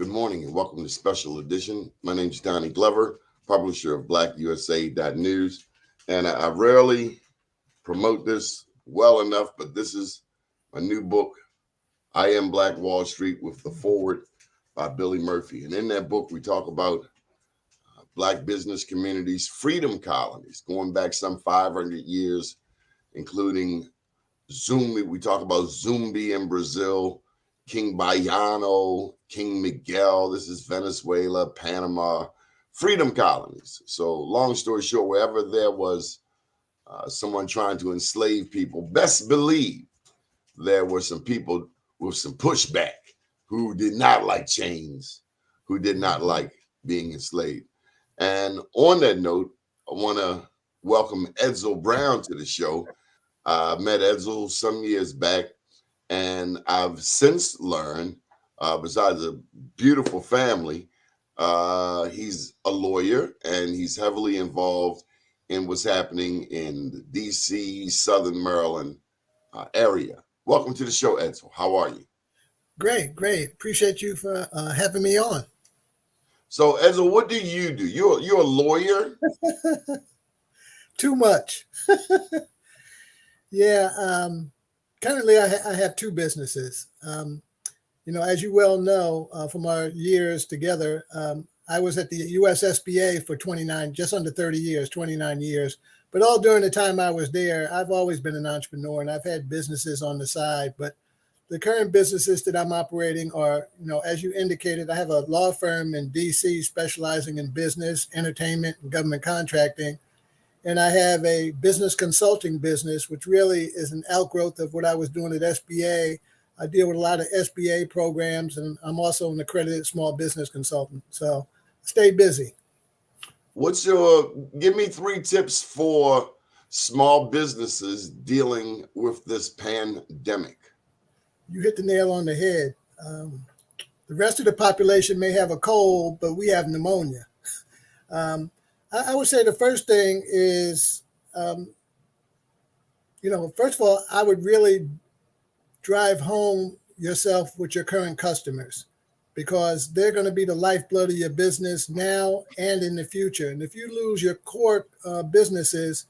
Good morning and welcome to Special Edition. My name is Donnie Glover, publisher of BlackUSA.News. And I rarely promote this well enough, but this is my new book, I Am Black Wall Street, with the foreword by Billy Murphy. And in that book, we talk about Black business communities, freedom colonies, going back some 500 years, including Zumbi. We talk about Zumbi in Brazil, King Bayano, King Miguel. This is Venezuela, Panama, freedom colonies. So long story short, wherever there was someone trying to enslave people, best believe there were some people with some pushback who did not like chains, who did not like being enslaved. And on that note, I want to welcome Edsel Brown to the show. I met Edsel some years back, and I've since learned, besides a beautiful family, he's a lawyer and he's heavily involved in what's happening in the D.C., Southern Maryland area. Welcome to the show, Edsel. How are you? Great. Appreciate you for having me on. So, Edsel, what do? You're a lawyer? Too much. Yeah. Currently, I have two businesses. As you well know from our years together, I was at the U.S. SBA for just under 30 years, 29 years. But all during the time I was there, I've always been an entrepreneur and I've had businesses on the side. But the current businesses that I'm operating are, as you indicated, I have a law firm in D.C. specializing in business, entertainment, and government contracting. And I have a business consulting business, which really is an outgrowth of what I was doing at SBA. I deal with a lot of SBA programs, and I'm also an accredited small business consultant. So stay busy. Give me 3 tips for small businesses dealing with this pandemic. You hit the nail on the head. The rest of the population may have a cold, but we have pneumonia. I would say the first thing is, first of all, I would really drive home yourself with your current customers, because they're going to be the lifeblood of your business now and in the future. And if you lose your core businesses,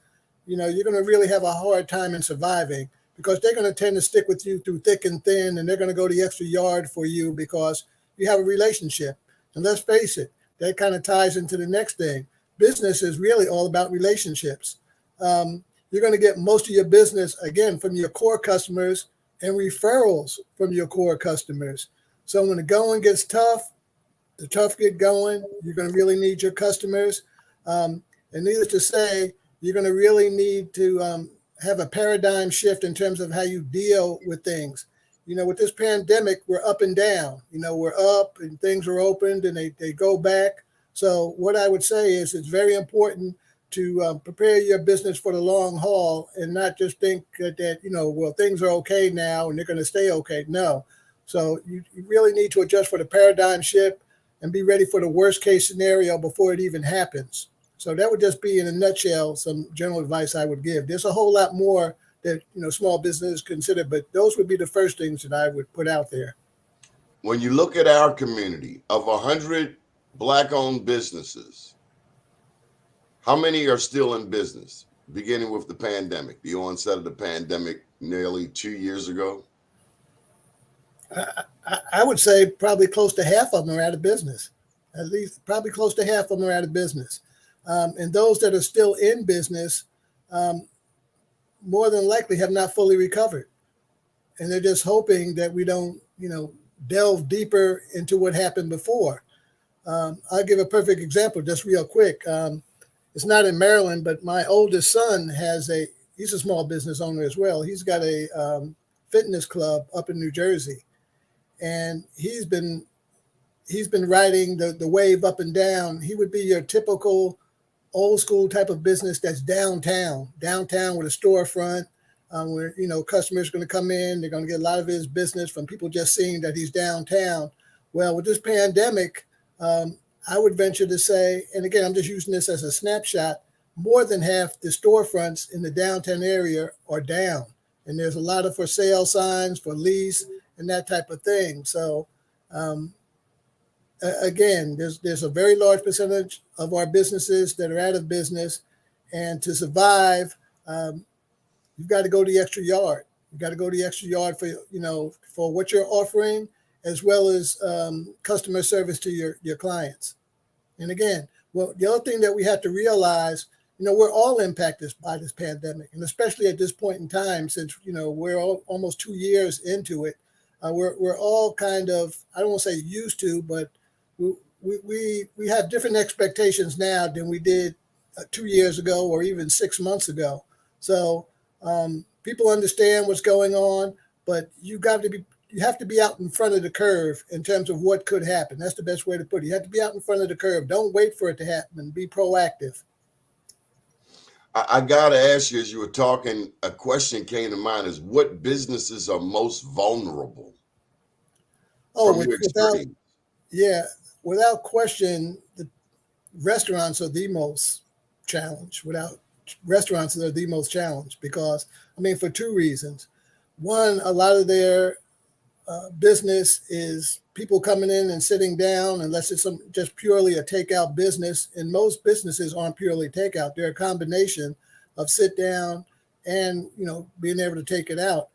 you're going to really have a hard time in surviving, because they're going to tend to stick with you through thick and thin, and they're going to go the extra yard for you because you have a relationship. And let's face it, that kind of ties into the next thing. Business is really all about relationships. You're going to get most of your business, again, from your core customers and referrals from your core customers. So when the going gets tough, the tough get going, you're going to really need your customers. And needless to say, you're going to really need to have a paradigm shift in terms of how you deal with things. With this pandemic, we're up and down. We're up and things are opened and they go back. So what I would say is it's very important to prepare your business for the long haul and not just think that, things are okay now and they're going to stay okay. No. So you really need to adjust for the paradigm shift and be ready for the worst case scenario before it even happens. So that would just be, in a nutshell, some general advice I would give. There's a whole lot more that, small businesses consider, but those would be the first things that I would put out there. When you look at our community of 100 Black-owned businesses, how many are still in business, beginning with the pandemic, the onset of the pandemic nearly 2 years ago? I would say probably close to half of them are out of business. At least probably close to half of them are out of business. And those that are still in business, more than likely have not fully recovered. And they're just hoping that we don't, delve deeper into what happened before. I'll give a perfect example just real quick. It's not in Maryland, but my oldest son he's a small business owner as well. He's got a fitness club up in New Jersey. And he's been riding the wave up and down. He would be your typical old school type of business that's downtown with a storefront where, customers are going to come in. They're going to get a lot of his business from people just seeing that he's downtown. Well, with this pandemic, I would venture to say, and again, I'm just using this as a snapshot, more than half the storefronts in the downtown area are down. And there's a lot of for sale signs, for lease, and that type of thing. So again, there's a very large percentage of our businesses that are out of business, and to survive, you've got to go the extra yard. You've got to go the extra yard for for what you're offering, as well as customer service to your clients. And again, well, the other thing that we have to realize, we're all impacted by this pandemic, and especially at this point in time, since we're almost 2 years into it, we're all kind of, I don't want to say used to, but we have different expectations now than we did 2 years ago or even 6 months ago. So people understand what's going on, but you have to be out in front of the curve in terms of what could happen. That's the best way to put it. You have to be out in front of the curve. Don't wait for it to happen. Be proactive. I got to ask you, as you were talking, a question came to mind: is what businesses are most vulnerable from your experience? Without question, the restaurants are the most challenged. Restaurants are the most challenged because, for two reasons. One, a lot of their business is people coming in and sitting down, unless it's just purely a takeout business. And most businesses aren't purely takeout. They're a combination of sit down and, being able to take it out.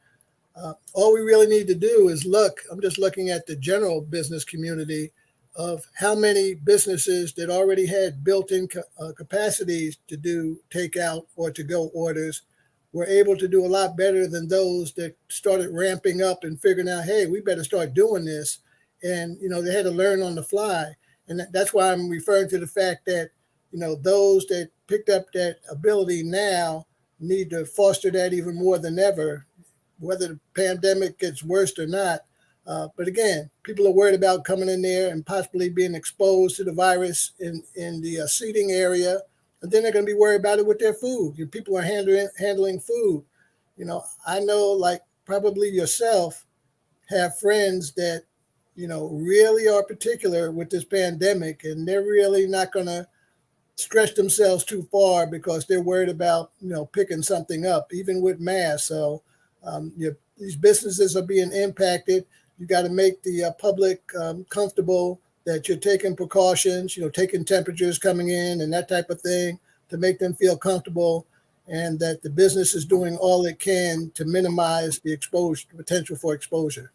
All we really need to do is look. I'm just looking at the general business community of how many businesses that already had built-in capacities to do takeout or to-go orders were able to do a lot better than those that started ramping up and figuring out, hey, we better start doing this. And, they had to learn on the fly. And that's why I'm referring to the fact that, those that picked up that ability now need to foster that even more than ever, whether the pandemic gets worse or not. But again, people are worried about coming in there and possibly being exposed to the virus in the seating area. And then they're going to be worried about it with their food. People are handling food. I know, like probably yourself, have friends that, really are particular with this pandemic, and they're really not going to stretch themselves too far because they're worried about, picking something up, even with masks. So these businesses are being impacted. You got to make the public comfortable that you're taking precautions, taking temperatures coming in and that type of thing to make them feel comfortable, and that the business is doing all it can to minimize the potential for exposure.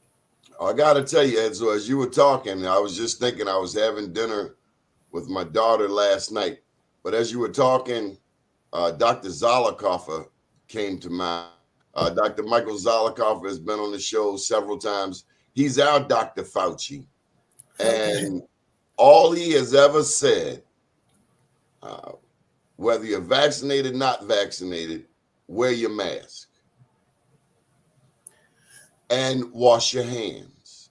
I got to tell you, Edsel, as you were talking, I was just thinking I was having dinner with my daughter last night. But as you were talking, Dr. Zollicoffer came to mind. Dr. Michael Zollicoffer has been on the show several times. He's our Dr. Fauci. And all he has ever said, whether you're vaccinated, not vaccinated, wear your mask and wash your hands.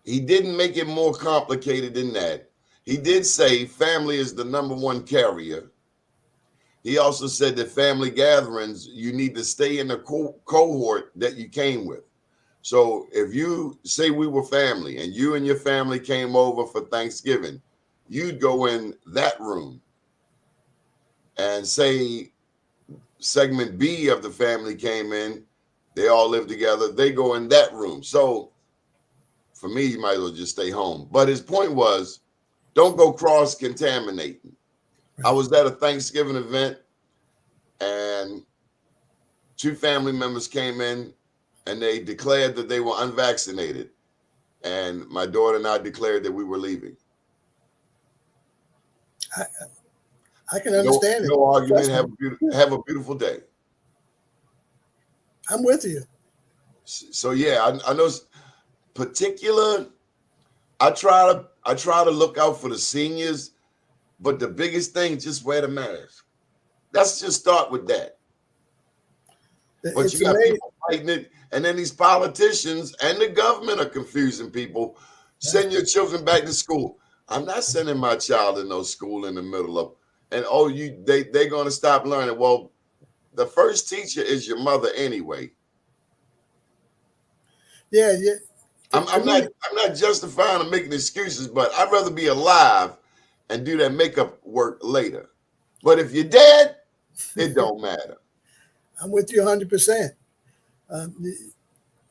He didn't make it more complicated than that. He did say family is the number one carrier. He also said that family gatherings, you need to stay in the cohort that you came with. So if you say we were family and you and your family came over for Thanksgiving, you'd go in that room, and say segment B of the family came in, they all live together, they go in that room. So for me, you might as well just stay home. But his point was, don't go cross-contaminating. I was at a Thanksgiving event, and 2 family members came in, and they declared that they were unvaccinated. And my daughter and I declared that we were leaving. I can understand it. No argument. Have a beautiful day. I'm with you. So yeah, I know particular. I try to look out for the seniors, but the biggest thing, just wear the mask. Let's just start with that. But you got people fighting it, and then these politicians and the government are confusing people. Send your children back to school. I'm not sending my child to no school in the middle of, and they're going to stop learning. Well, the first teacher is your mother anyway. Yeah. I'm not justifying or making excuses, but I'd rather be alive and do that makeup work later. But if you're dead, it don't matter. I'm with you 100%.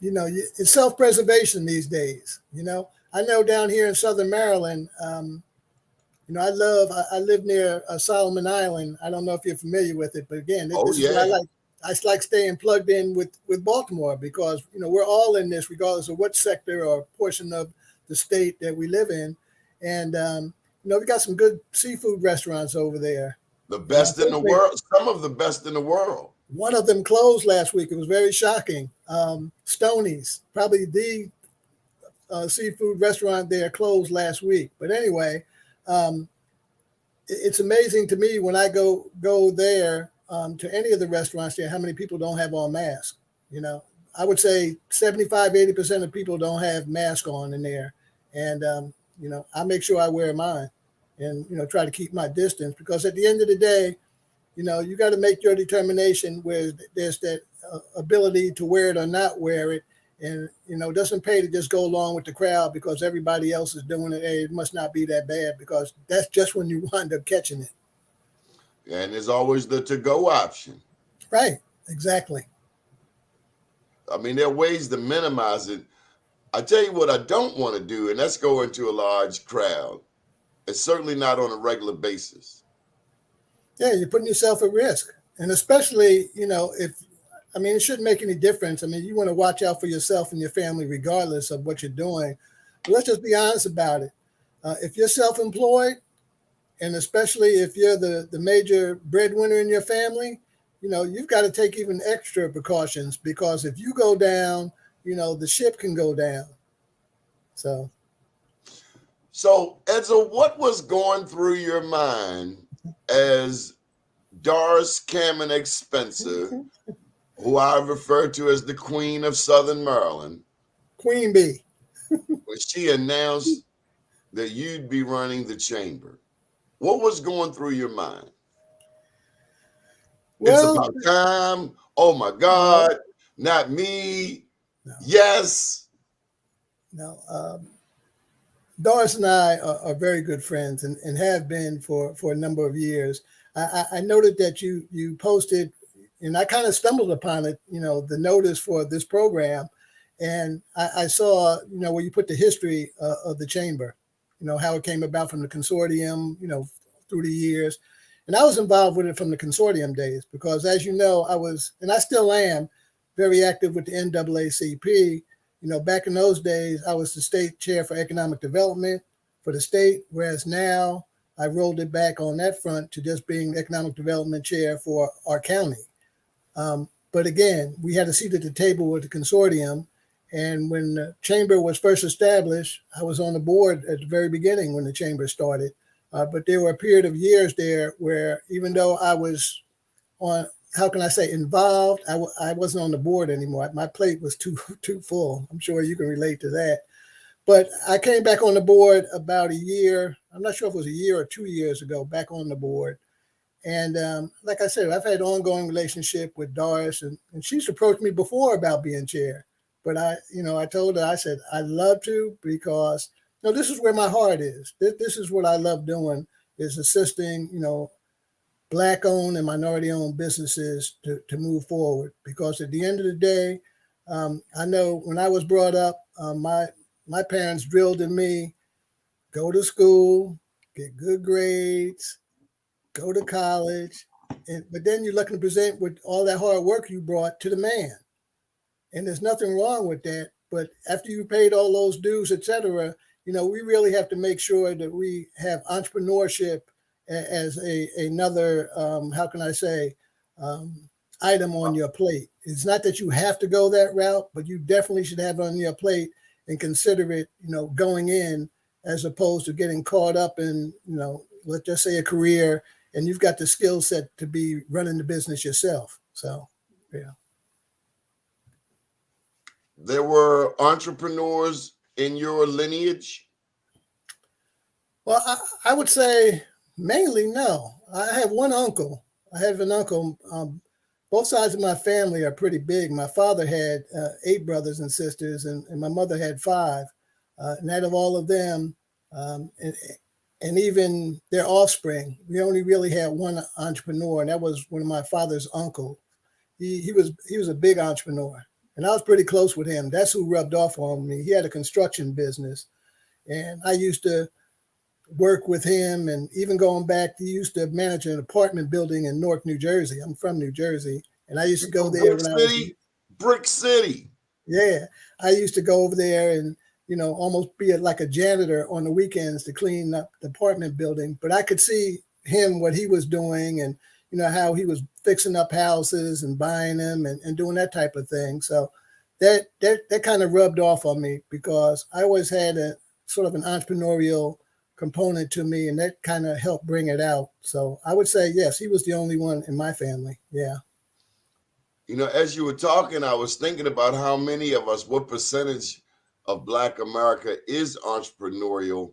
It's self-preservation these days. I know down here in Southern Maryland, I live near Solomon Island. I don't know if you're familiar with it, but again, Oh this is what I yeah. like. I like staying plugged in with Baltimore because, we're all in this regardless of what sector or portion of the state that we live in. And, we got some good seafood restaurants over there. The best in the world, some of the best in the world. One of them closed last week. It was very shocking. Stoney's, probably the seafood restaurant there, closed last week. But anyway, it's amazing to me when I go there to any of the restaurants there, how many people don't have on masks. I would say 75-80% of people don't have masks on in there. And, I make sure I wear mine and, try to keep my distance, because at the end of the day, you got to make your determination where there's that ability to wear it or not wear it. And, it doesn't pay to just go along with the crowd because everybody else is doing it. Hey, it must not be that bad, because that's just when you wind up catching it. And there's always the to-go option. Right. Exactly. I mean, there are ways to minimize it. I tell you what I don't want to do, and that's go into a large crowd. It's certainly not on a regular basis. Yeah, you're putting yourself at risk. And especially, it shouldn't make any difference. I mean, you want to watch out for yourself and your family regardless of what you're doing. But let's just be honest about it. If you're self-employed, and especially if you're the major breadwinner in your family, you've got to take even extra precautions, because if you go down, the ship can go down. So, Edsel, what was going through your mind as Doris Cameron Spencer, who I refer to as the Queen of Southern Maryland, Queen Bee, when she announced that you'd be running the chamber? What was going through your mind? Well, it's about time. Oh my God, not me. No. Yes. No. Doris and I are very good friends and have been for a number of years. I noted that you posted, and I kind of stumbled upon it, the notice for this program. And I saw, where you put the history of the chamber, how it came about from the consortium, through the years. And I was involved with it from the consortium days, because as you know, I was, and I still am, very active with the NAACP. Back in those days, I was the state chair for economic development for the state, whereas now I rolled it back on that front to just being the economic development chair for our county. But again, we had a seat at the table with the consortium. And when the chamber was first established, I was on the board at the very beginning when the chamber started. But there were a period of years there where, even though I was on, involved, I wasn't on the board anymore. My plate was too full. I'm sure you can relate to that. But I came back on the board about a year. I'm not sure if it was a year or 2 years ago, back on the board. And like I said, I've had an ongoing relationship with Doris, and she's approached me before about being chair. But I told her, I said, I'd love to, because this is where my heart is. This is what I love doing, is assisting, Black-owned and minority-owned businesses to move forward. Because at the end of the day, I know when I was brought up, my parents drilled in me, go to school, get good grades, go to college, but then you're looking to present with all that hard work you brought to the man. And there's nothing wrong with that. But after you paid all those dues, et cetera, we really have to make sure that we have entrepreneurship as another, item on your plate. It's not that you have to go that route, but you definitely should have it on your plate and consider it, going in, as opposed to getting caught up in, let's just say a career, and you've got the skill set to be running the business yourself. So, yeah. There were entrepreneurs in your lineage? Well, I would say mainly no. I have one uncle. I have an uncle. Both sides of my family are pretty big. My father had 8 brothers and sisters, and my mother had 5. And out of all of them, and even their offspring, we only really had one entrepreneur, and that was one of my father's uncles. He was a big entrepreneur, and I was pretty close with him. That's who rubbed off on me. He had a construction business, And I used to work with him, and even going back, he used to manage an apartment building in Newark, New Jersey. I'm from New Jersey, and I used to go there when I was Brick City. Yeah, I used to go over there and almost be like a janitor on the weekends to clean up the apartment building. But I could see him, what he was doing, and how he was fixing up houses and buying them and doing that type of thing. So that kind of rubbed off on me, because I always had a sort of an entrepreneurial component to me, and that kind of helped bring it out. So I would say, yes, he was the only one in my family. Yeah. As you were talking, I was thinking about how many of us, what percentage of Black America is entrepreneurial.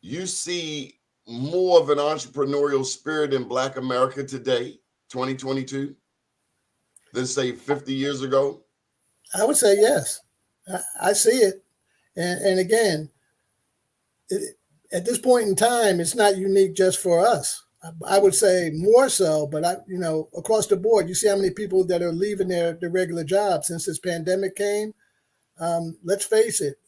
You see more of an entrepreneurial spirit in Black America today, 2022, than say 50 years ago? I would say yes. I see it. And again, at this point in time, it's not unique just for us. I would say more so, but across the board, you see how many people that are leaving their regular jobs since this pandemic came. Let's face it,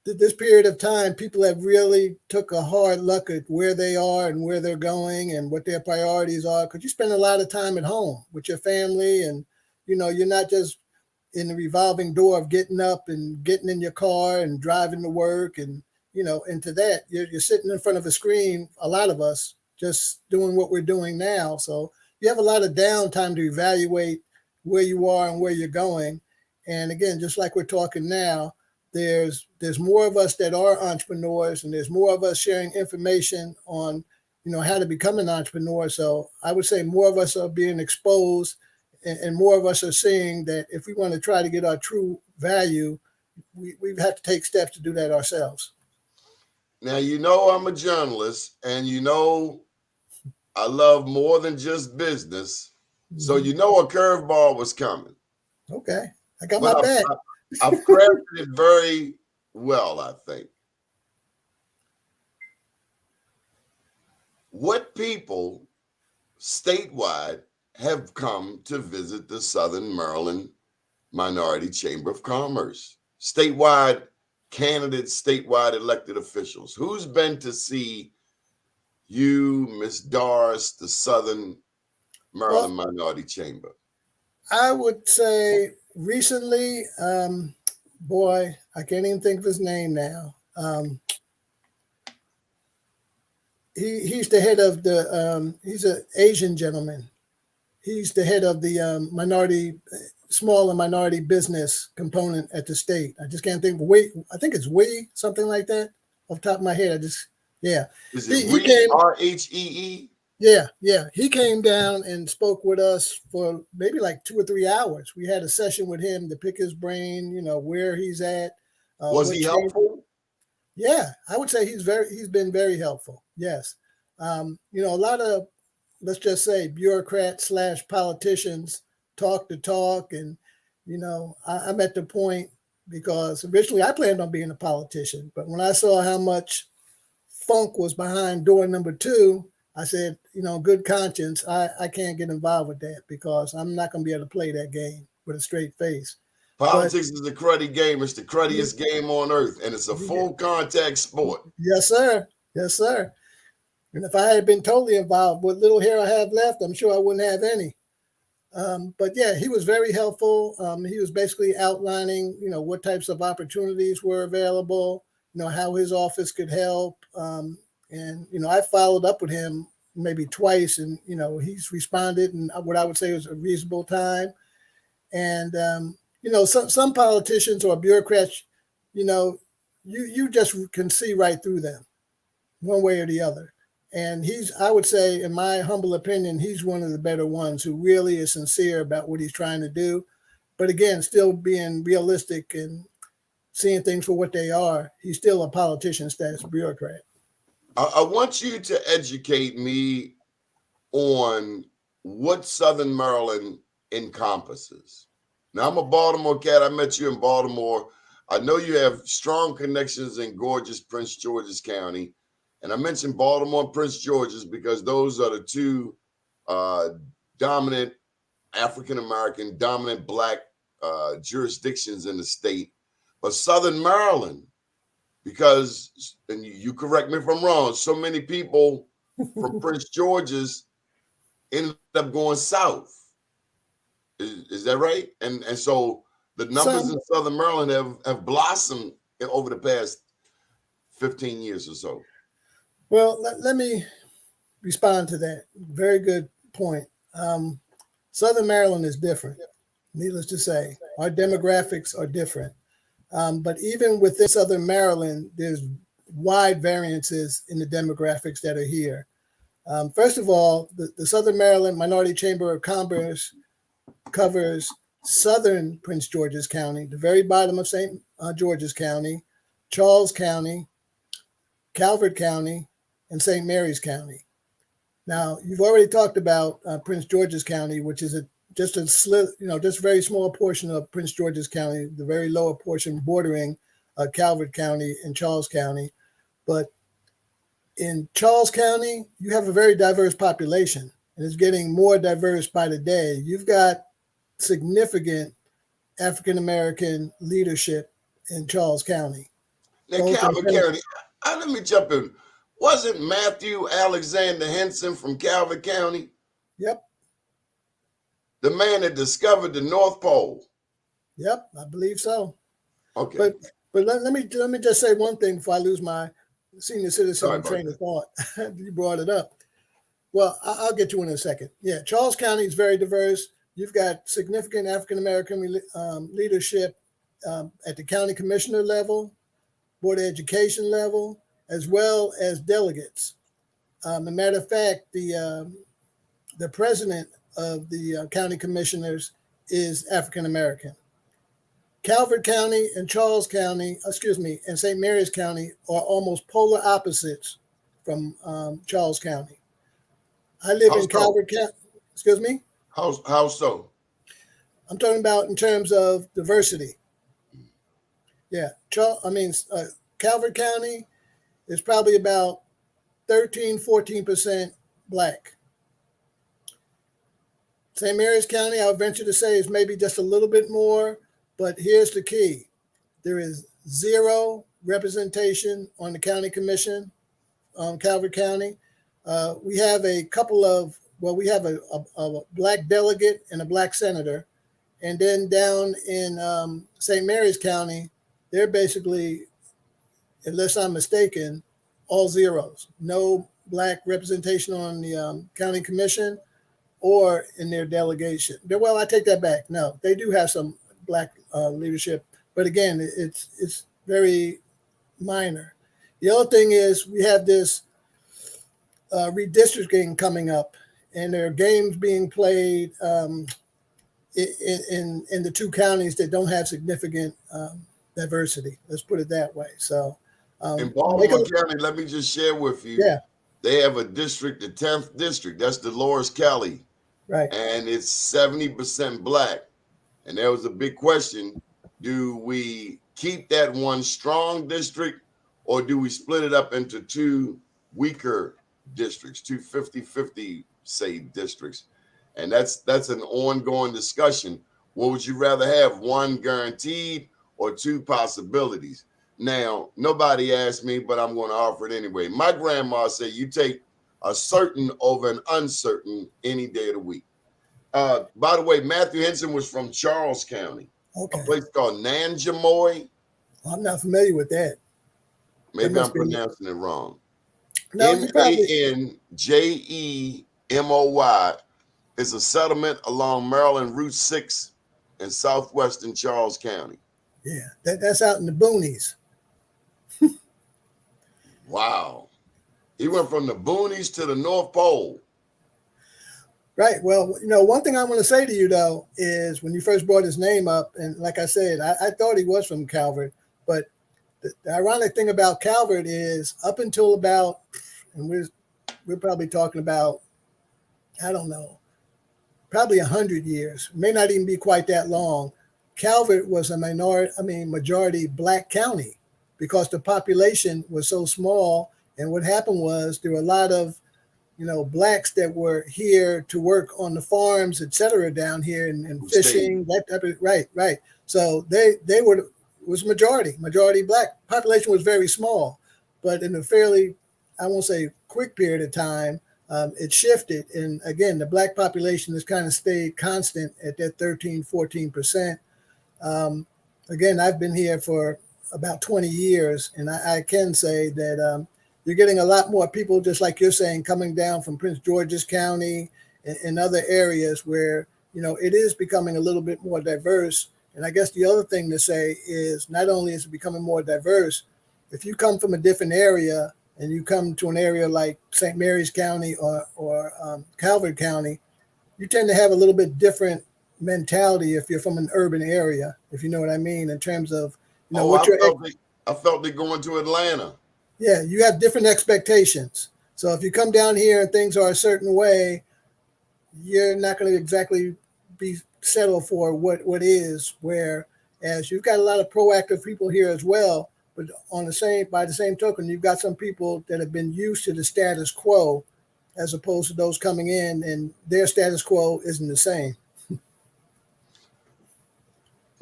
this period of time, people have really took a hard look at where they are and where they're going and what their priorities are, because you spend a lot of time at home with your family, and you're not just in the revolving door of getting up and getting in your car and driving to work, and into that you're sitting in front of a screen, a lot of us, just doing what we're doing now. So you have a lot of downtime to evaluate where you are and where you're going. And again, just like we're talking now, there's more of us that are entrepreneurs, and there's more of us sharing information on how to become an entrepreneur. So I would say more of us are being exposed, and more of us are seeing that if we want to try to get our true value, we have to take steps to do that ourselves. Now, I'm a journalist, and I love more than just business. So a curveball was coming. Okay. I got my back. I've crafted it very well, I think. What people statewide have come to visit the Southern Maryland Minority Chamber of Commerce? Statewide candidates, statewide elected officials. Who's been to see you, Ms. Doris, the Southern Maryland Minority Chamber? I would say recently, boy, I can't even think of his name now. He's the head of the, he's an Asian gentleman. He's the head of the small and minority business component at the state. I just can't think of I think it's something like that off the top of my head. Is it RHEE? Yeah. He came down and spoke with us for maybe like 2 or 3 hours. We had a session with him to pick his brain, where he's at. Was he helpful? Yeah, I would say he's been very helpful. Yes. A lot of, let's just say, bureaucrats / politicians talk the talk. And, I'm at the point, because originally I planned on being a politician, but when I saw how much funk was behind door number 2, I said, good conscience, I can't get involved with that, because I'm not going to be able to play that game with a straight face. Politics is a cruddy game. It's the cruddiest game on earth, and it's a full contact sport. Yes, sir. Yes, sir. And if I had been totally involved, what little hair I have left, I'm sure I wouldn't have any. But yeah, he was very helpful. He was basically outlining, what types of opportunities were available, how his office could help. And I followed up with him maybe twice, and, he's responded in what I would say was a reasonable time. And, some politicians or bureaucrats, you just can see right through them one way or the other. And I would say, in my humble opinion, he's one of the better ones who really is sincere about what he's trying to do. But again, still being realistic and seeing things for what they are. He's still a politician status bureaucrat. I want you to educate me on what Southern Maryland encompasses. Now, I'm a Baltimore cat. I met you in Baltimore. I know you have strong connections in gorgeous Prince George's County. And I mentioned Baltimore and Prince George's because those are the two dominant African-American, dominant Black jurisdictions in the state. But Southern Maryland because, and you correct me if I'm wrong, so many people from Prince George's ended up going south. Is that right? And so the numbers in Southern Maryland have blossomed over the past 15 years or so. Well, let me respond to that. Very good point. Southern Maryland is different. Needless to say, our demographics are different. But even within Southern Maryland, there's wide variances in the demographics that are here. First of all, the Southern Maryland Minority Chamber of Commerce covers southern Prince George's County, the very bottom of St. George's County, Charles County, Calvert County, and St. Mary's County. Now, you've already talked about Prince George's County, which is just a very small portion of Prince George's County, the very lower portion bordering Calvert County and Charles County. But in Charles County, you have a very diverse population, and it's getting more diverse by the day. You've got significant African-American leadership in Charles County. Now, Calvert County, let me jump in. Wasn't Matthew Alexander Henson from Calvert County? Yep. The man that discovered the North Pole? Yep, I believe so. Okay. But let me just say one thing before I lose my senior citizen train of thought. You brought it up. Well, I'll get to it in a second. Yeah, Charles County is very diverse. You've got significant African-American leadership at the county commissioner level, board of education level, as well as delegates. As a matter of fact, the president of the county commissioners is African-American. Calvert County and and St. Mary's County are almost polar opposites from Charles County. I live in Calvert County. Excuse me? How so? I'm talking about in terms of diversity. Yeah, Calvert County is probably about 13-14% Black. St. Mary's County, I'll venture to say, is maybe just a little bit more, but here's the key. There is zero representation on the county commission, Calvert County. We have a Black delegate and a Black senator. And then down in St. Mary's County, they're basically, unless I'm mistaken, all zeros. No Black representation on the county commission or in their delegation. Well, I take that back. No, they do have some Black leadership, but again, it's very minor. The other thing is we have this redistricting coming up, and there are games being played in the two counties that don't have significant diversity. Let's put it that way. So in Baltimore County, let me just share with you. Yeah. They have a district, the 10th district. That's Dolores Kelly. Right. And it's 70% Black. And there was a big question. Do we keep that one strong district, or do we split it up into two weaker districts, two 50-50, say, districts? And that's an ongoing discussion. What would you rather have, one guaranteed or two possibilities? Now, nobody asked me, but I'm going to offer it anyway. My grandma said you take a certain over an uncertain any day of the week. By the way, Matthew Henson was from Charles County, a place called Nanjamoy. I'm not familiar with that. Maybe I'm pronouncing it wrong. No, Nanjamoy is a settlement along Maryland Route 6 in southwestern Charles County. Yeah, that's out in the boonies. Wow. He went from the boonies to the North Pole. Right. Well, one thing I want to say to you, though, is when you first brought his name up, and like I said, I thought he was from Calvert, but the ironic thing about Calvert is up until about, and we're probably talking about, I don't know, probably 100 years, may not even be quite that long. Calvert was a majority Black county because the population was so small. And what happened was there were a lot of, Blacks that were here to work on the farms, et cetera, down here and fishing, that type of, right. So they were was majority black. Population was very small, but in a fairly, I won't say quick period of time, it shifted. And again, the black population has kind of stayed constant at that 13, 14%. Again, I've been here for about 20 years, and I can say that you're getting a lot more people, just like you're saying, coming down from Prince George's County and other areas where, it is becoming a little bit more diverse. And I guess the other thing to say is not only is it becoming more diverse, if you come from a different area and you come to an area like St. Mary's County or Calvert County, you tend to have a little bit different mentality if you're from an urban area, if you know what I mean, in terms of, what I felt it going to Atlanta. Yeah, you have different expectations. So if you come down here and things are a certain way, you're not going to exactly be settled for what is, whereas you've got a lot of proactive people here as well. But by the same token, you've got some people that have been used to the status quo as opposed to those coming in and their status quo isn't the same.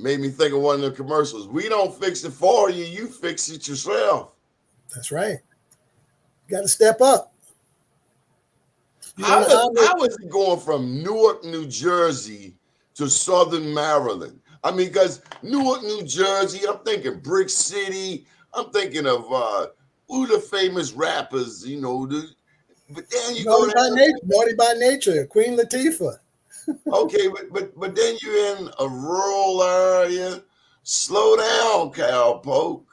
Made me think of one of the commercials. We don't fix it for you. You fix it yourself. That's right. You got to step up. How is it going from Newark, New Jersey to Southern Maryland? I mean, because Newark, New Jersey, I'm thinking Brick City. I'm thinking of who the famous rappers, but then you go down. Naughty by Nature, Queen Latifah. Okay, but then you're in a rural area. Slow down, cowpoke.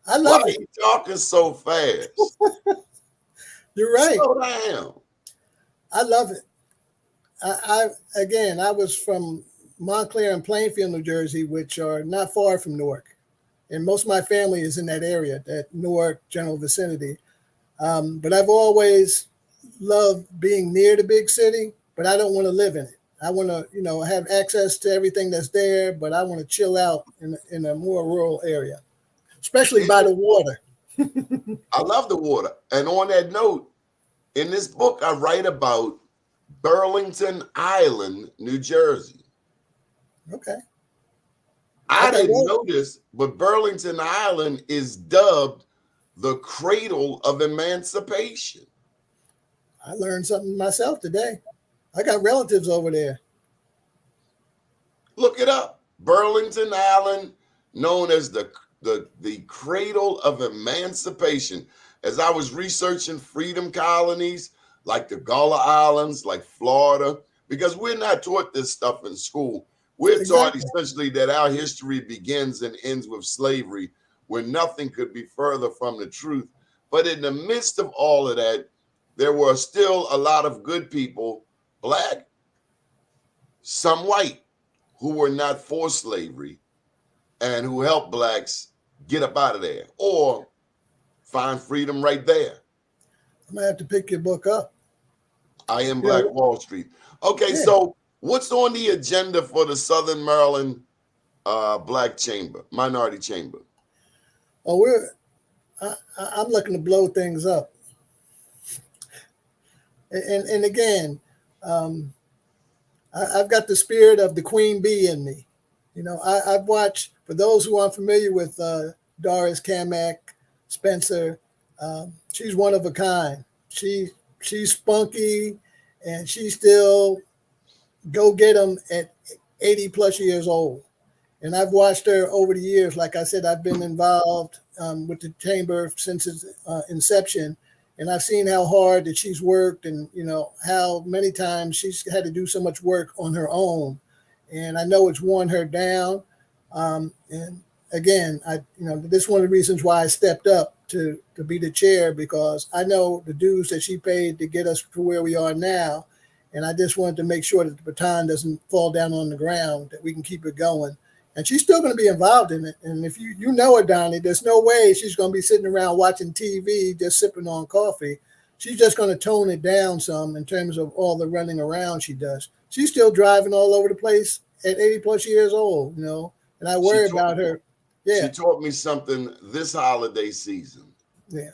I love it. Why are you talking so fast? You're right. Slow down. I love it. I was from Montclair and Plainfield, New Jersey, which are not far from Newark. And most of my family is in that area, that Newark general vicinity. But I've always loved being near the big city, but I don't want to live in it. I want to, have access to everything that's there, but I want to chill out in a more rural area, especially by the water. I love the water. And on that note, in this book, I write about Burlington Island, New Jersey. Okay. I didn't know this, but Burlington Island is dubbed the cradle of emancipation. I learned something myself today. I got relatives over there. Look it up. Burlington Island, known as the cradle of emancipation. As I was researching freedom colonies like the Gullah Islands, like Florida, because we're not taught this stuff in school. We're taught essentially that our history begins and ends with slavery, where nothing could be further from the truth. But in the midst of all of that, there were still a lot of good people, Black, some white, who were not for slavery and who helped Blacks get up out of there or find freedom right there. I'm going to have to pick your book up. I Am Black Wall Street. Okay, so what's on the agenda for the Southern Maryland Black Chamber, Minority Chamber? Oh, I'm looking to blow things up. And again, I've got the spirit of the queen bee in me. I've watched, for those who aren't familiar with Doris Kamak Spencer, she's one of a kind. She's spunky, and she still go get them at 80 plus years old. And I've watched her over the years. Like I said, I've been involved with the chamber since its inception. And I've seen how hard that she's worked and, how many times she's had to do so much work on her own. And I know it's worn her down. And again, this is one of the reasons why I stepped up to be the chair, because I know the dues that she paid to get us to where we are now. And I just wanted to make sure that the baton doesn't fall down on the ground, that we can keep it going. And she's still going to be involved in it. And if you know her, Donnie, there's no way she's going to be sitting around watching TV, just sipping on coffee. She's just going to tone it down some in terms of all the running around she does. She's still driving all over the place at 80 plus years old, and I worry about her. Yeah. She taught me something this holiday season. Yeah.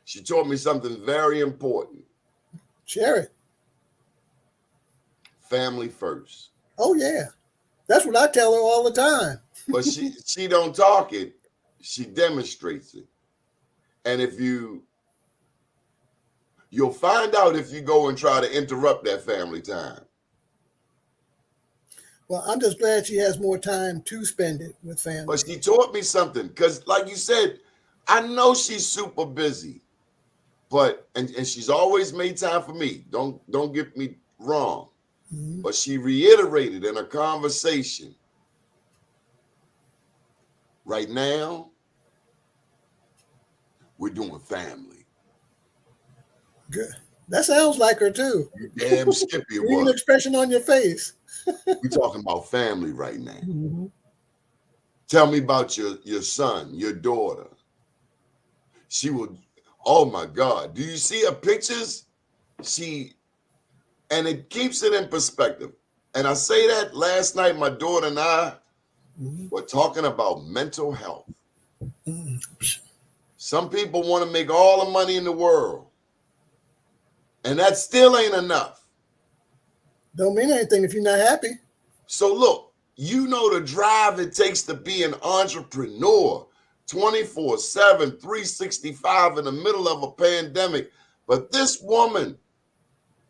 She taught me something very important. Share it. Family first. Oh, yeah. That's what I tell her all the time. but she don't talk it, she demonstrates it. And if you'll find out if you go and try to interrupt that family time. Well, I'm just glad she has more time to spend it with family. But she taught me something, because like you said, I know she's super busy, but and she's always made time for me. Don't get me wrong. Mm-hmm. But she reiterated in a conversation, right now, we're doing family. Good. That sounds like her too. You damn skippy it Read an was. expression on your face. We're talking about family right now. Mm-hmm. Tell me about your son, your daughter. She will, oh my God. Do you see her pictures? And it keeps it in perspective. And I say that last night, my daughter and I were talking about mental health. Mm-hmm. Some people want to make all the money in the world, and that still ain't enough. Don't mean anything if you're not happy. So look, you know the drive it takes to be an entrepreneur 24/7, 365 in the middle of a pandemic. But this woman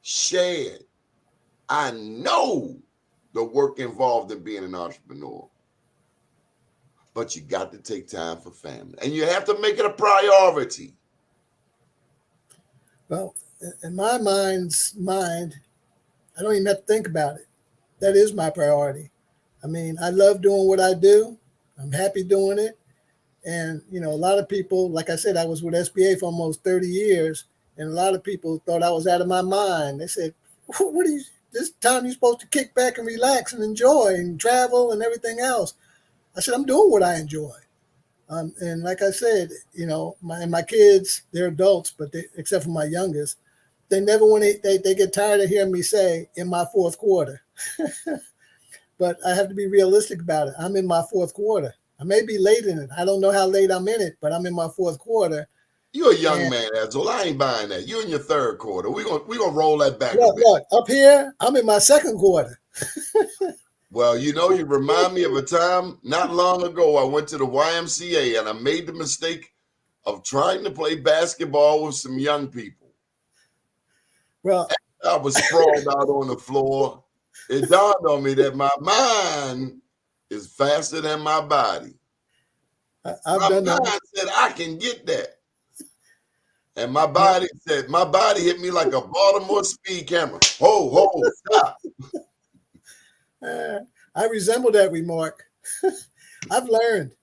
shared, I know the work involved in being an entrepreneur. But you got to take time for family, and you have to make it a priority. Well, in my mind, I don't even have to think about it. That is my priority. I mean, I love doing what I do. I'm happy doing it. And, you know, a lot of people, like I said, I was with SBA for almost 30 years. And a lot of people thought I was out of my mind. They said, what are you, this time you're supposed to kick back and relax and enjoy and travel and everything else. I said, I'm doing what I enjoy. And like I said, you know, my kids, they're adults, but except for my youngest, they never want to, they get tired of hearing me say in my fourth quarter. But I have to be realistic about it. I'm in my fourth quarter. I may be late in it. I don't know how late I'm in it, but I'm in my fourth quarter. You're a young man, Edsel. I ain't buying that. You're in your third quarter. We're gonna roll that back a bit. Look, up here, I'm in my second quarter. Well, you know, you remind me of a time not long ago. I went to the YMCA and I made the mistake of trying to play basketball with some young people. Well, I was sprawled out on the floor. It dawned on me that my mind is faster than my body. I've done My that. mind said, I can get that. And my body said, my body hit me like a Baltimore speed camera. Ho, stop. I resemble that remark. I've learned.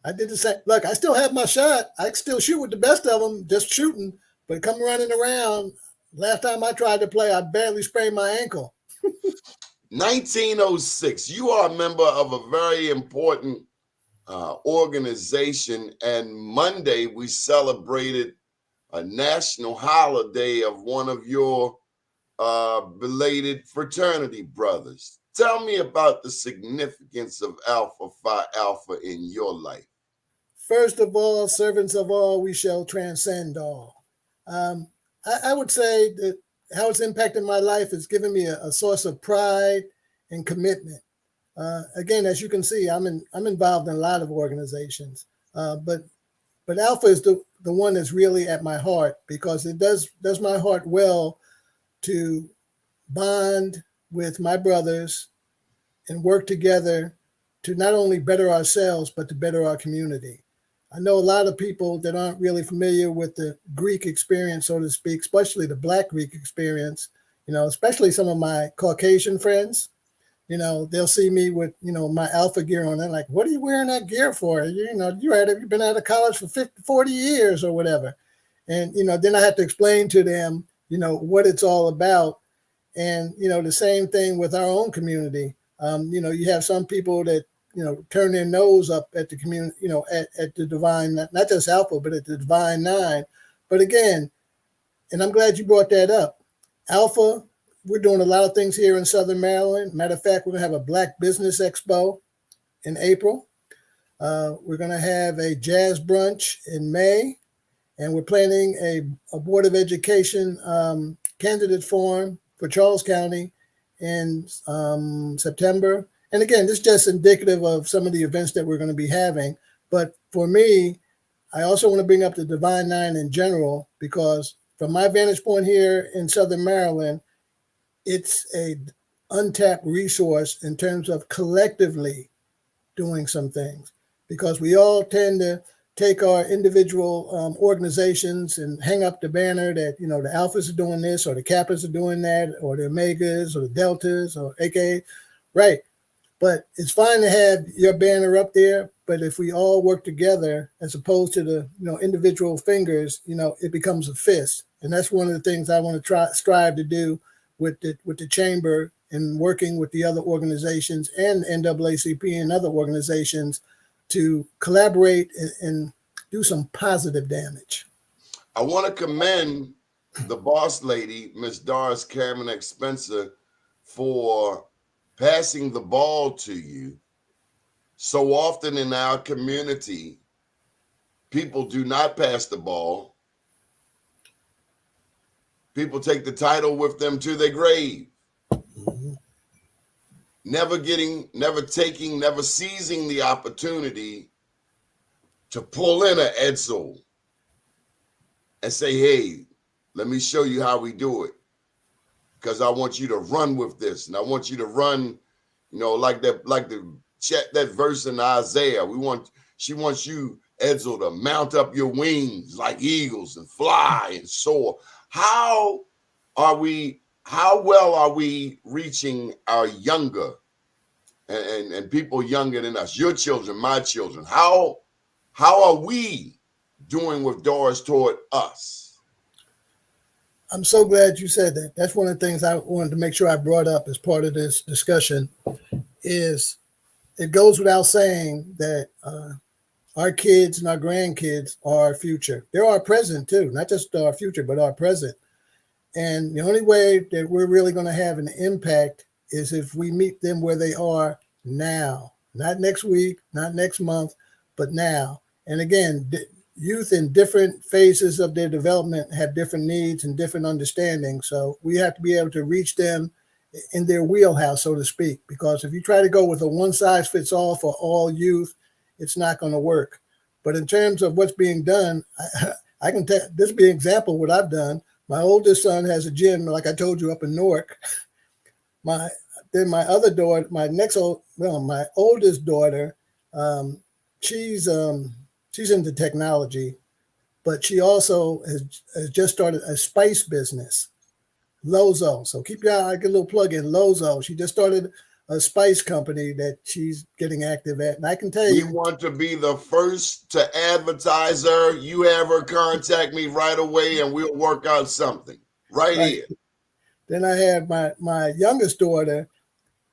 I did the same. Look, I still have my shot. I still shoot with the best of them, just shooting. But come running around. Last time I tried to play, I barely sprained my ankle. 1906. You are a member of a very important organization. And Monday, we celebrated a national holiday of one of your belated fraternity brothers. Tell me about the significance of Alpha Phi Alpha in your life. First of all, servants of all, we shall transcend all. I would say that how it's impacted my life has given me a source of pride and commitment. Again, as you can see, I'm involved in a lot of organizations, but Alpha is the one that's really at my heart, because it does my heart well to bond with my brothers and work together to not only better ourselves, but to better our community. I know a lot of people that aren't really familiar with the Greek experience, so to speak, especially the Black Greek experience, you know, especially some of my Caucasian friends. You know, they'll see me with, you know, my Alpha gear on. They're like, what are you wearing that gear for? You know, you've been out of college for 40 years or whatever. And, you know, then I have to explain to them, you know, what it's all about. And, you know, the same thing with our own community. You know, you have some people that, you know, turn their nose up at the community, you know, at the Divine, not just Alpha, but at the Divine Nine. But again, and I'm glad you brought that up. Alpha, we're doing a lot of things here in Southern Maryland. Matter of fact, we're going to have a Black Business Expo in April. We're going to have a jazz brunch in May. And we're planning a Board of Education candidate forum for Charles County in September. And again, this is just indicative of some of the events that we're going to be having. But for me, I also want to bring up the Divine Nine in general, because from my vantage point here in Southern Maryland, it's a untapped resource in terms of collectively doing some things, because we all tend to take our individual organizations and hang up the banner that, the alphas are doing this, or the kappas are doing that, or the omegas, or the deltas, or aka, right. But it's fine to have your banner up there, but if we all work together, as opposed to the individual fingers, it becomes a fist. And that's one of the things I want to strive to do with the chamber, and working with the other organizations and NAACP and other organizations to collaborate and do some positive damage. I want to commend the boss lady, Miss Doris Cameron Spencer, for passing the ball to you. So often in our community, people do not pass the ball. People take the title with them to their grave. Mm-hmm. Never seizing the opportunity to pull in an Edsel and say, hey, let me show you how we do it. Because I want you to run with this. And I want you to run, like that verse in Isaiah. She wants you, Edsel, to mount up your wings like eagles and fly and soar. How well are we reaching our younger and people younger than us, your children, my children? How are we doing with Doris toward us? I'm so glad you said that. That's one of the things I wanted to make sure I brought up as part of this discussion. Is it goes without saying that our kids and our grandkids are our future. They're our present too, not just our future, but our present. And the only way that we're really going to have an impact is if we meet them where they are now, not next week, not next month, but now. And again, youth in different phases of their development have different needs and different understandings. So we have to be able to reach them in their wheelhouse, so to speak, because if you try to go with a one size fits all for all youth, it's not going to work. But in terms of what's being done, I can tell this be an example of what I've done. My oldest son has a gym, like I told you, up in Newark. My other daughter, my oldest daughter, she's into technology, but she also has just started a spice business, Lozo. So keep your eye, get a little plug in Lozo. She just started a spice company that she's getting active at. And I can tell you, we want to be the first to advertise her. You have her contact me right away and we'll work out something right here. Then I had my youngest daughter.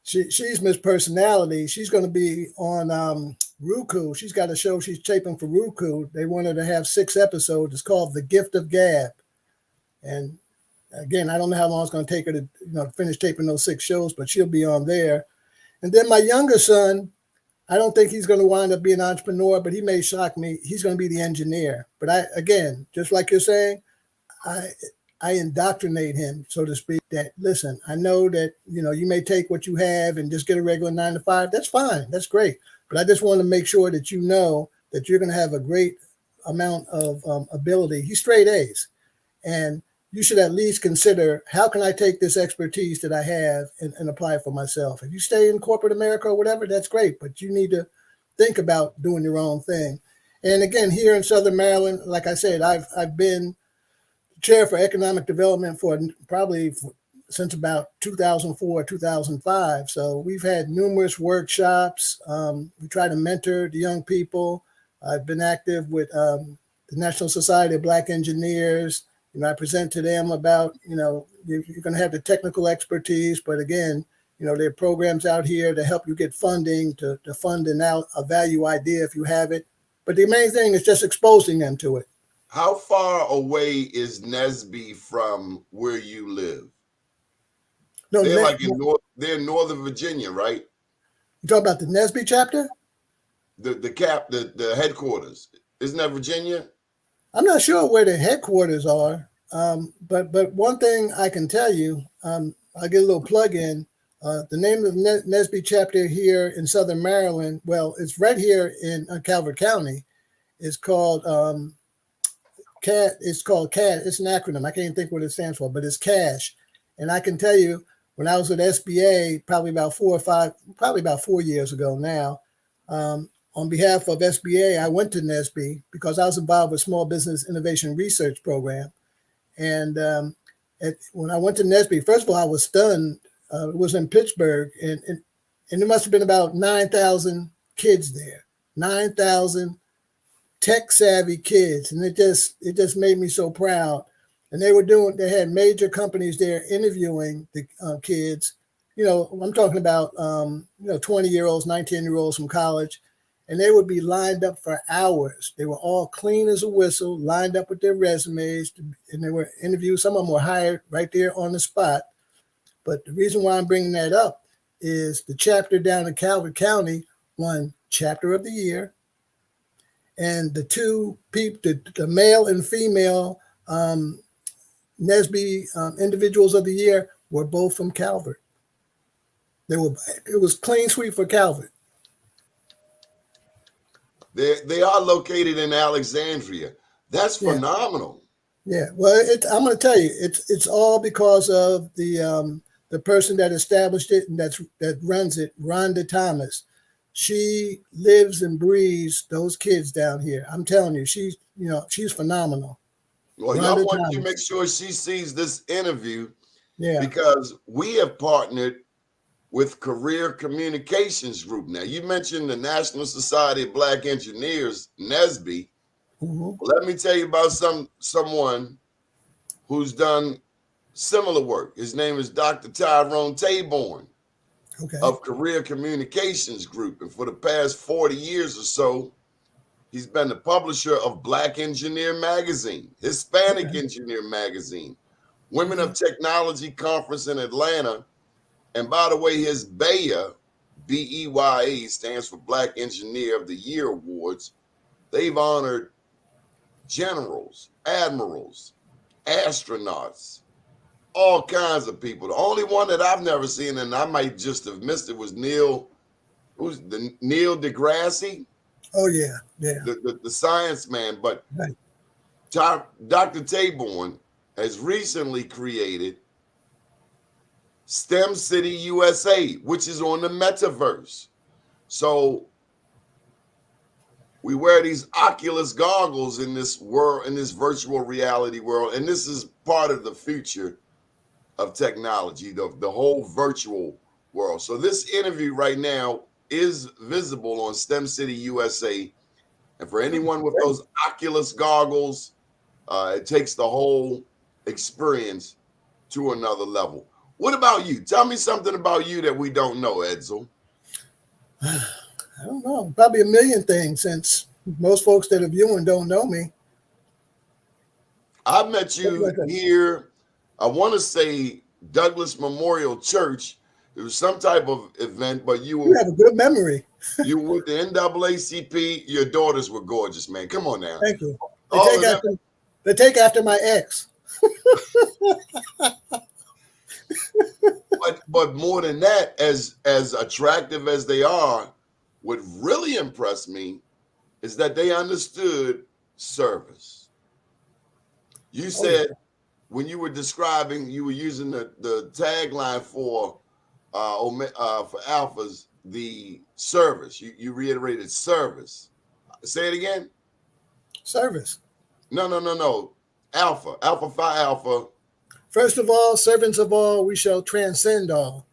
She's Miss Personality. She's going to be on Roku. She's got a show she's taping for Roku. They wanted to have 6 episodes. It's called The Gift of Gab. And again, I don't know how long it's going to take her to finish taping those 6 shows, but she'll be on there. And then my younger son, I don't think he's going to wind up being an entrepreneur, but he may shock me. He's going to be the engineer. But again, just like you're saying, I indoctrinate him, so to speak, that, listen, I know that, you may take what you have and just get a regular 9 to 5. That's fine. That's great. But I just want to make sure that you know that you're going to have a great amount of ability. He's straight A's. And you should at least consider, how can I take this expertise that I have and apply it for myself? If you stay in corporate America or whatever, that's great. But you need to think about doing your own thing. And again, here in Southern Maryland, like I said, I've been chair for economic development for probably since about 2004, 2005. So we've had numerous workshops. We try to mentor the young people. I've been active with the National Society of Black Engineers. I present to them about, you're going to have the technical expertise, but again, there are programs out here to help you get funding, to fund a value idea if you have it. But the main thing is just exposing them to it. How far away is Nesby from where you live? No, they're they're in Northern Virginia, right? You talking about the Nesby chapter? The headquarters. Isn't that Virginia? I'm not sure where the headquarters are, but one thing I can tell you, I'll get a little plug in. The name of the NSBE chapter here in Southern Maryland, well, it's right here in Calvert County. It's called CAD. It's called CAD. It's an acronym. I can't think what it stands for, but it's CASH. And I can tell you, when I was at SBA, probably about 4 years ago now, on behalf of SBA, I went to NSBE because I was involved with Small Business Innovation Research Program. And when I went to NSBE, first of all, I was stunned. It was in Pittsburgh, and there must have been about 9,000 kids there, 9,000 tech-savvy kids, and it just made me so proud. And they had major companies there interviewing the kids. I'm talking about 20-year-olds, 19-year-olds from college, and they would be lined up for hours. They were all clean as a whistle, lined up with their resumes, and they were interviewed. Some of them were hired right there on the spot. But the reason why I'm bringing that up is the chapter down in Calvert County won Chapter of the Year, and the two people, the male and female NSBE individuals of the year, were both from Calvert. It was clean sweep for Calvert. They are located in Alexandria. That's phenomenal. Yeah, well, I'm going to tell you, it's all because of the person that established it and that runs it, Rhonda Thomas. She lives and breathes those kids down here. I'm telling you, she's phenomenal. Well, y'all want to make sure she sees this interview, because we have partnered with Career Communications Group. Now, you mentioned the National Society of Black Engineers, NSBE. Well, let me tell you about someone who's done similar work. His name is Dr. Tyrone Taborn of Career Communications Group. And for the past 40 years or so, he's been the publisher of Black Engineer Magazine, Hispanic Engineer Magazine, Women of Technology Conference in Atlanta. And by the way, his BEYA, B-E-Y-A, stands for Black Engineer of the Year Awards. They've honored generals, admirals, astronauts, all kinds of people. The only one that I've never seen, and I might just have missed it, was Neil deGrasse. Oh, yeah. The science man. But Dr. Taborn has recently created STEM City USA, which is on the metaverse. So we wear these Oculus goggles in this world, in this virtual reality world, and this is part of the future of technology, the whole virtual world. So this interview right now is visible on STEM City USA, and for anyone with those Oculus goggles, it takes the whole experience to another level. What about you? Tell me something about you that we don't know, Edsel. I don't know. Probably a million things, since most folks that are viewing don't know me. I met you here, I want to say Douglas Memorial Church. It was some type of event, but you have a good memory. You were with the NAACP. Your daughters were gorgeous, man. Come on now. Thank you. They take after my ex. But more than that, as attractive as they are, what really impressed me is that they understood service. You said when you were describing, you were using the tagline for Alphas, the service. You reiterated service. Say it again. Service. No. Alpha Phi Alpha. First of all, servants of all, we shall transcend all.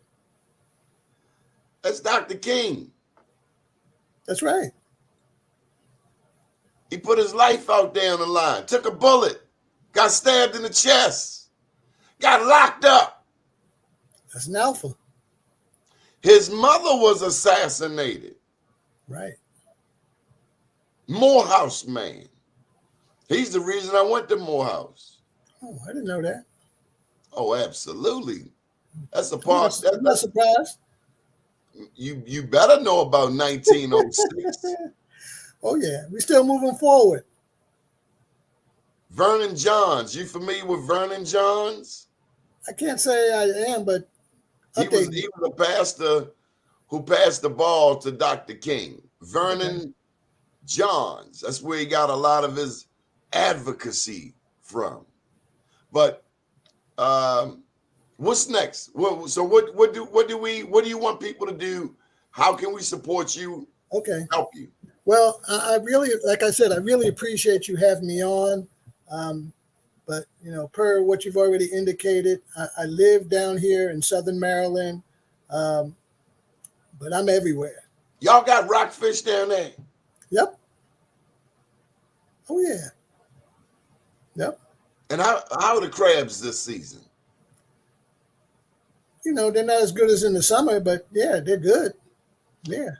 That's Dr. King. That's right. He put his life out there on the line, took a bullet, got stabbed in the chest, got locked up. That's an alpha. His mother was assassinated. Right. Morehouse man. He's the reason I went to Morehouse. Oh, I didn't know that. Oh, absolutely. That's a part. I'm not surprised. You better know about 1906. Oh, yeah. We're still moving forward. Vernon Johns. You familiar with Vernon Johns? I can't say I am, but He was a pastor who passed the ball to Dr. King, Vernon Johns. That's where he got a lot of his advocacy from. But what's next? So what do you want people to do? How can we support you? Okay. Help you? Well, I really, like I said, I really appreciate you having me on. But, per what you've already indicated, I live down here in Southern Maryland, but I'm everywhere. Y'all got rockfish down there? Yep. Oh, yeah. Yep. And how are the crabs this season? They're not as good as in the summer, but yeah, they're good. Yeah.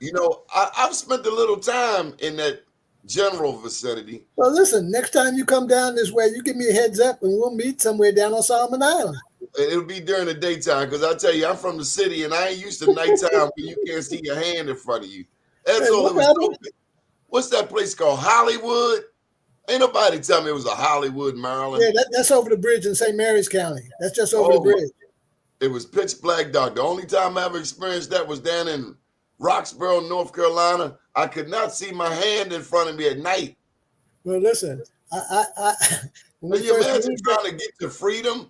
I've spent a little time in that general vicinity. Well, listen, next time you come down this way, you give me a heads up and we'll meet somewhere down on Solomon Island. It'll be during the daytime because I tell you, I'm from the city and I ain't used to nighttime where you can't see your hand in front of you. Edsel, what's that place called? Hollywood? Ain't nobody tell me it was a Hollywood, Maryland. Yeah, that's over the bridge in St. Mary's County. That's just over the bridge. It was pitch black dark. The only time I ever experienced that was down in Roxborough, North Carolina. I could not see my hand in front of me at night. Well, listen, Can you imagine trying to get to freedom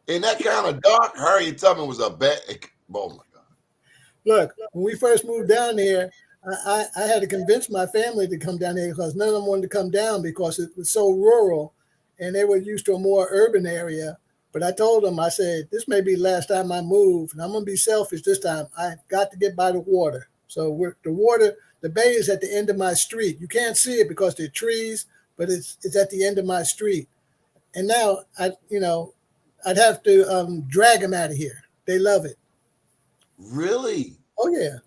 in that kind of dark? Harriet Tubman was a bad. Oh my God! Look, when we first moved down here, I had to convince my family to come down here because none of them wanted to come down because it was so rural, and they were used to a more urban area. But I told them, I said, this may be the last time I move, and I'm going to be selfish this time. I've got to get by the water. So the bay is at the end of my street. You can't see it because there are trees, but it's at the end of my street. And now I'd have to drag them out of here. They love it. Really? Oh yeah.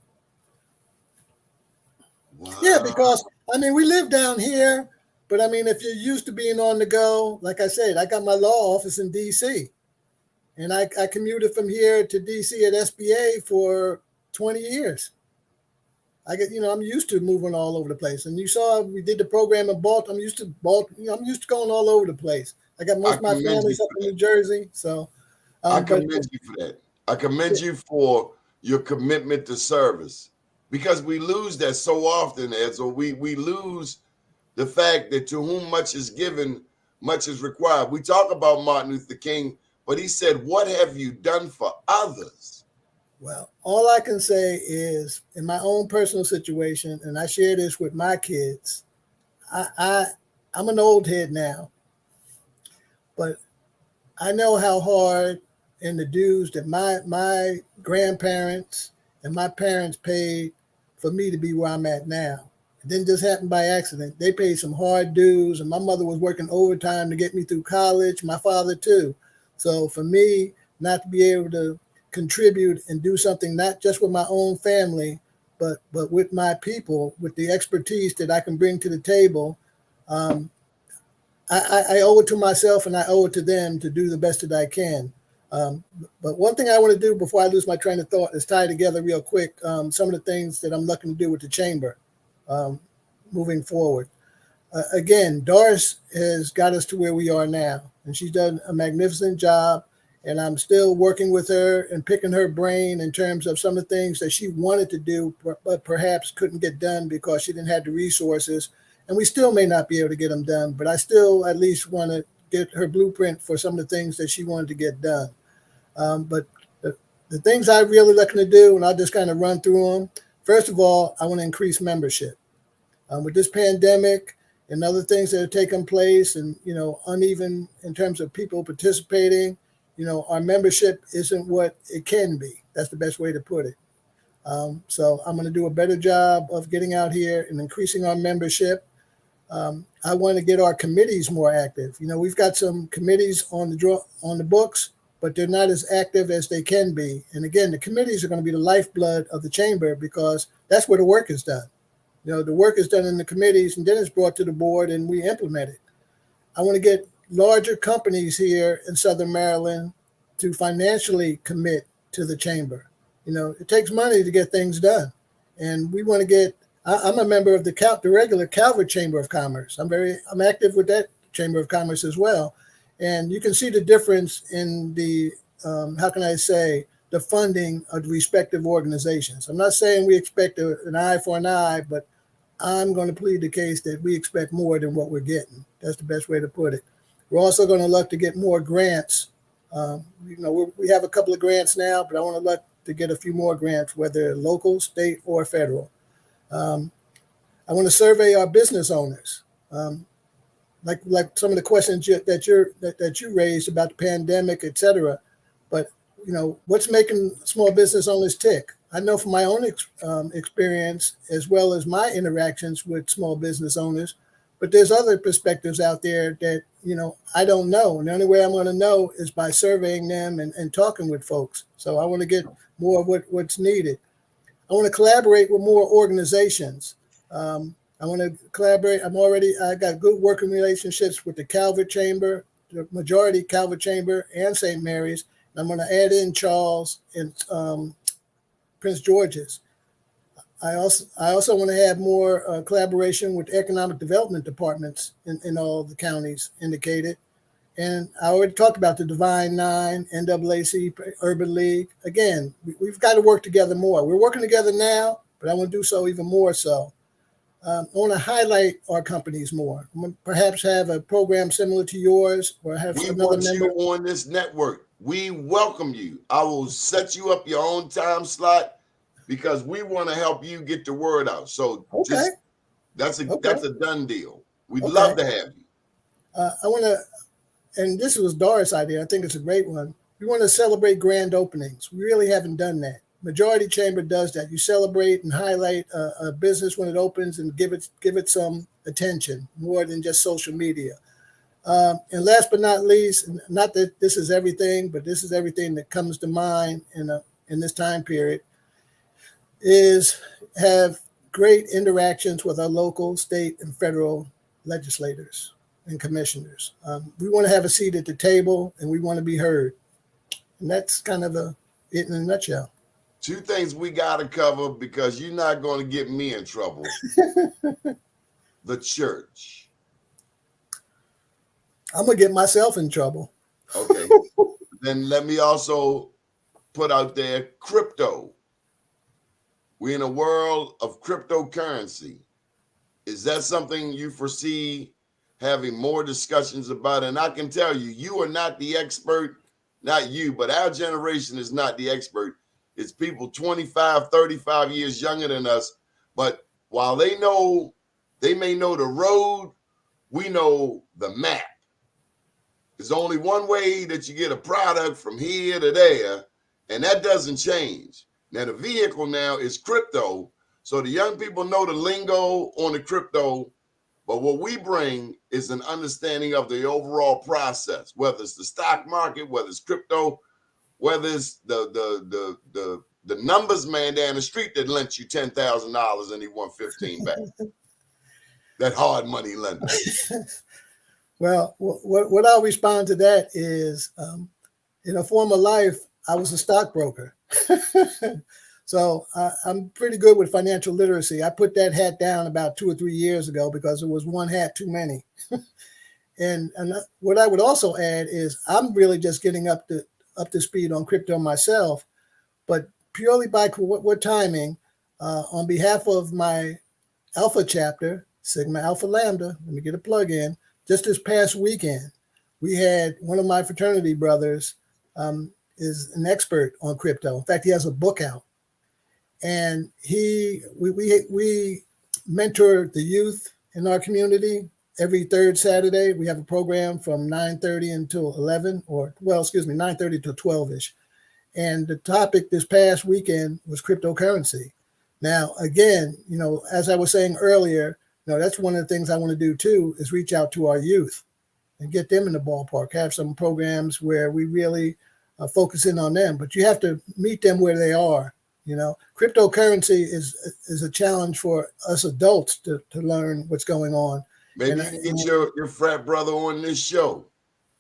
Wow. Yeah, because we live down here. But if you're used to being on the go, like I said, I got my law office in DC, and I commuted from here to DC at SBA for 20 years. I'm used to moving all over the place. And you saw we did the program in Baltimore. I'm used to going all over the place. I got most of my family's up in New Jersey. So I commend you for that. I commend you for your commitment to service, because we lose that so often, Edsel. We lose the fact that to whom much is given, much is required. We talk about Martin Luther King, but he said, what have you done for others? Well, all I can say is in my own personal situation, and I share this with my kids, I'm an old head now, but I know how hard and the dues that my grandparents and my parents paid for me to be where I'm at now. It didn't just happen by accident. They paid some hard dues, and my mother was working overtime to get me through college, my father too. So for me not to be able to contribute and do something not just with my own family, but with my people, with the expertise that I can bring to the table, I owe it to myself and I owe it to them to do the best that I can. But one thing I want to do before I lose my train of thought is tie together real quick some of the things that I'm looking to do with the chamber. Moving forward. Again, Doris has got us to where we are now, and she's done a magnificent job, and I'm still working with her and picking her brain in terms of some of the things that she wanted to do, but perhaps couldn't get done because she didn't have the resources, and we still may not be able to get them done, but I still at least want to get her blueprint for some of the things that she wanted to get done. But the things I really looking to do, and I'll just kind of run through them. First of all, I want to increase membership. With this pandemic and other things that have taken place and, uneven in terms of people participating, our membership isn't what it can be. That's the best way to put it. So I'm going to do a better job of getting out here and increasing our membership. I want to get our committees more active. We've got some committees on the books, but they're not as active as they can be. And again, the committees are going to be the lifeblood of the chamber because that's where the work is done. The work is done in the committees and then it's brought to the board and we implement it. I want to get larger companies here in Southern Maryland to financially commit to the chamber. It takes money to get things done. And we want to get, I'm a member of the regular Calvert Chamber of Commerce. I'm active with that Chamber of Commerce as well. And you can see the difference in the, the funding of the respective organizations. I'm not saying we expect an eye for an eye, but I'm going to plead the case that we expect more than what we're getting. That's the best way to put it. We're also going to look to get more grants. We have a couple of grants now, but I want to look to get a few more grants, whether local, state, or federal. I want to survey our business owners, like some of the questions that you raised about the pandemic, et cetera. But what's making small business owners tick? I know from my own experience, as well as my interactions with small business owners, but there's other perspectives out there that, I don't know. And the only way I'm going to know is by surveying them and talking with folks. So I want to get more of what's needed. I want to collaborate with more organizations. I want to collaborate. I got good working relationships with the Calvert Chamber, the majority Calvert Chamber, and St. Mary's. I'm going to add in Charles and Prince George's. I also want to have more collaboration with economic development departments in all the counties indicated. And I already talked about the Divine Nine, NAAC, Urban League. Again, we've got to work together more. We're working together now, but I want to do so even more so. I want to highlight our companies more. I'm going to perhaps have a program similar to yours, or have another member on this network. We welcome you. I will set you up your own time slot because we want to help you get the word out. So that's a done deal. We'd love to have you. I want to, and this was Doris' idea. I think it's a great one. We want to celebrate grand openings. We really haven't done that. Majority Chamber does that. You celebrate and highlight a business when it opens and give it some attention, more than just social media. And last but not least, not that this is everything, but this is everything that comes to mind in this time period, is have great interactions with our local, state, and federal legislators and commissioners. We want to have a seat at the table, and we want to be heard. And that's kind of it in a nutshell. Two things we got to cover because you're not going to get me in trouble. The church. I'm going to get myself in trouble. Okay. Then let me also put out there crypto. We're in a world of cryptocurrency. Is that something you foresee having more discussions about? And I can tell you, you are not the expert, not you, but our generation is not the expert. It's people 25, 35 years younger than us. But while they may know the road, we know the map. There's only one way that you get a product from here to there, and that doesn't change. Now, the vehicle now is crypto, so the young people know the lingo on the crypto, but what we bring is an understanding of the overall process, whether it's the stock market, whether it's crypto, whether it's the numbers man down the street that lent you $10,000 and he won 15 back. That hard money lender. Well, what I'll respond to that is, in a former life, I was a stockbroker. So I'm pretty good with financial literacy. I put that hat down about 2 or 3 years ago because it was one hat too many. and what I would also add is I'm really just getting up to speed on crypto myself, but purely by what timing, on behalf of my Alpha chapter, Sigma Alpha Lambda, let me get a plug in. Just this past weekend, we had one of my fraternity brothers is an expert on crypto. In fact, he has a book out, and we mentor the youth in our community every third Saturday. We have a program from 9:30 until 11, 9:30 to 12ish. And the topic this past weekend was cryptocurrency. Now, again, as I was saying earlier, that's one of the things I want to do too, is reach out to our youth and get them in the ballpark, have some programs where we really focus in on them, but you have to meet them where they are. Cryptocurrency is a challenge for us adults to learn what's going on. Maybe you can get your frat brother on this show.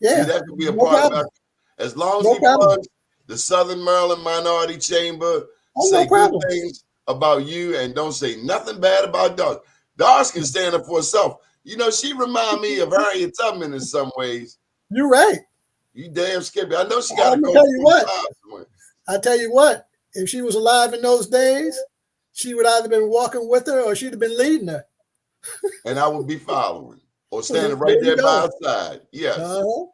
Yeah. See, that could be a part of it. As long as he plugs the Southern Maryland Minority Chamber, say good things about you and don't say nothing bad about Doris. Doris can stand up for herself. She remind me of Harriet Tubman in some ways. You're right. You damn skippy. I know she got to go. Tell you what. I tell you what, if she was alive in those days, she would either been walking with her or she'd have been leading her. And I would be following or standing There right you there by go. her side. Yes. Uh-huh.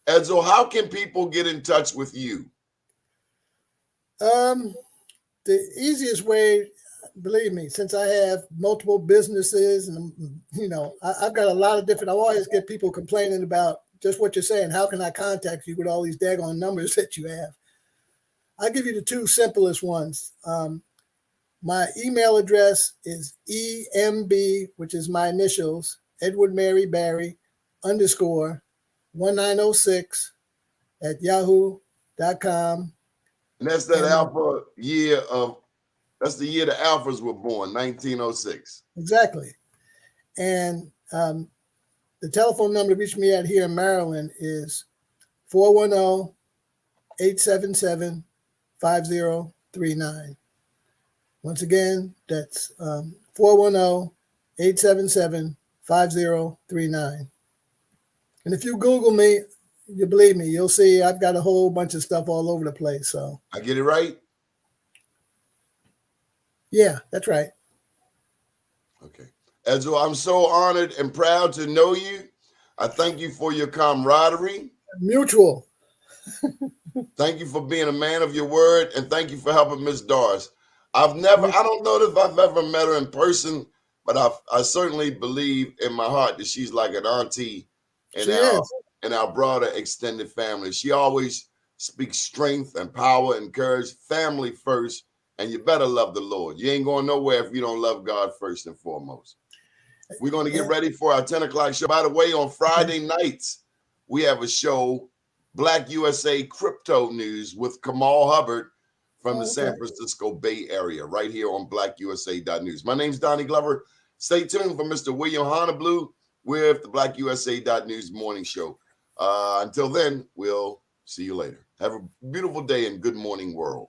Edsel, how can people get in touch with you? The easiest way, believe me, since I have multiple businesses and I've got a lot of different. I always get people complaining about just what you're saying. How can I contact you with all these daggone numbers that you have? I'll give you the two simplest ones. My email address is EMB, which is my initials, Edward Mary Barry _ 1906 at yahoo.com. And that's that And alpha year of, that's the year the alphas were born, 1906. exactly. And the telephone number to reach me at here in Maryland is 410-877-5039. Once again, that's 410-877-5039. And if you Google me, you believe me, you'll see I've got a whole bunch of stuff all over the place. So I get it right? yeah, that's right. Okay. Edsel, I'm so honored and proud to know you. I thank you for your camaraderie. Mutual. Thank you for being a man of your word, and thank you for helping Miss Doris. I don't know if I've ever met her in person, but I certainly believe in my heart that she's like an auntie in our broader extended family. She always speaks strength and power and courage, family first, and you better love the Lord. You ain't going nowhere if you don't love God first and foremost. We're going to get ready for our 10 o'clock show. By the way, on Friday nights, we have a show, Black USA Crypto News with Kamal Hubbard from the San Francisco Bay Area, right here on blackusa.news. My name's Donnie Glover. Stay tuned for Mr. William Honolulu with the blackusa.news morning show. Until then, we'll see you later. Have a beautiful day and good morning, world.